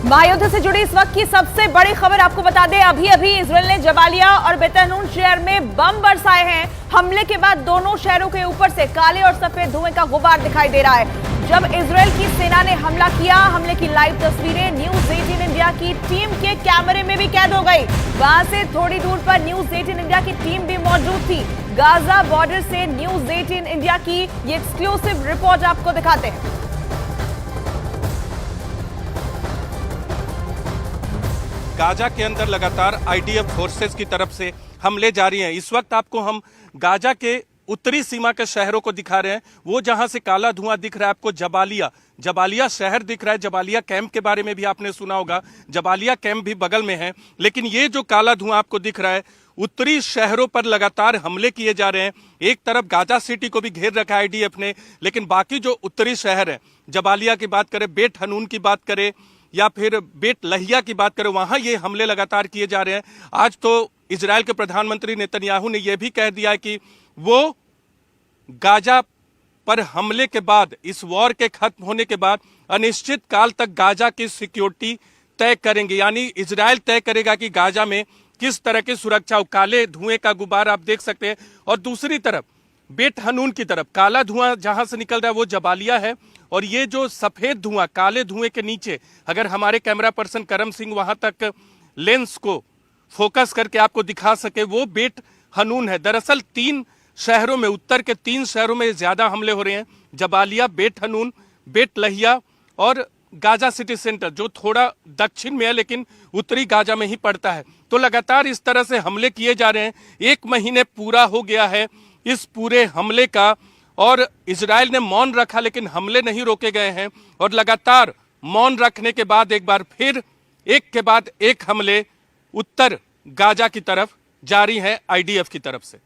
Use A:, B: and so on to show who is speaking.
A: महायुद्ध से जुड़ी इस वक्त की सबसे बड़ी खबर आपको बता दें, अभी अभी इजरायल ने जबालिया और बेतनून शहर में बम बरसाए हैं। हमले के बाद दोनों शहरों के ऊपर से काले और सफेद धुएं का गुबार दिखाई दे रहा है। जब इजरायल की सेना ने हमला किया, हमले की लाइव तस्वीरें न्यूज 18 इंडिया की टीम के कैमरे में भी कैद हो गई। वहां से थोड़ी दूर पर न्यूज 18 इंडिया की टीम भी मौजूद थी। गाजा बॉर्डर से न्यूज 18 इंडिया की ये एक्सक्लूसिव रिपोर्ट आपको दिखाते हैं।
B: गाजा के अंदर लगातार आईडीएफ फोर्सेस की तरफ से हमले जारी हैं। इस वक्त आपको हम गाजा के उत्तरी सीमा के शहरों को दिखा रहे हैं। वो जहां से काला धुआं दिख रहा है आपको, जबालिया शहर दिख रहा है। जबालिया कैंप के बारे में भी आपने सुना होगा, जबालिया कैंप भी बगल में है। लेकिन ये जो काला धुआं आपको दिख रहा है, उत्तरी शहरों पर लगातार हमले किए जा रहे हैं। एक तरफ गाजा सिटी को भी घेर रखा है आईडीएफ ने, लेकिन बाकी जो उत्तरी शहर है, जबालिया की बात करें, बेट हनून की बात करें या फिर बेट लहिया की बात करें, वहां ये हमले लगातार किए जा रहे हैं। आज तो इजरायल के प्रधानमंत्री नेतन्याहू ने यह भी कह दिया है कि वो गाजा पर हमले के बाद, इस वॉर के खत्म होने के बाद अनिश्चित काल तक गाजा की सिक्योरिटी तय करेंगे। यानी इजरायल तय करेगा कि गाजा में किस तरह की सुरक्षा। काले धुएं का गुबार आप देख सकते हैं। और दूसरी तरफ बेट हनून की तरफ काला धुआं जहां से निकल रहा है वो जबालिया है। और ये जो सफेद धुआं, काले धुएं के नीचे, अगर हमारे कैमरा पर्सन करम सिंह वहां तक लेंस को फोकस करके आपको दिखा सके, वो बेट हनून है। दरअसल 3 शहरों में, उत्तर के 3 शहरों में ज्यादा हमले हो रहे हैं। जबालिया, बेट हनून, बेट लहिया और गाजा सिटी सेंटर, जो थोड़ा दक्षिण में है लेकिन उत्तरी गाजा में ही पड़ता है। तो लगातार इस तरह से हमले किए जा रहे हैं। 1 महीने पूरा हो गया है इस पूरे हमले का, और इजरायल ने मौन रखा लेकिन हमले नहीं रोके गए हैं। और लगातार मौन रखने के बाद एक बार फिर एक के बाद एक हमले उत्तर गाजा की तरफ जारी है आईडीएफ की तरफ से।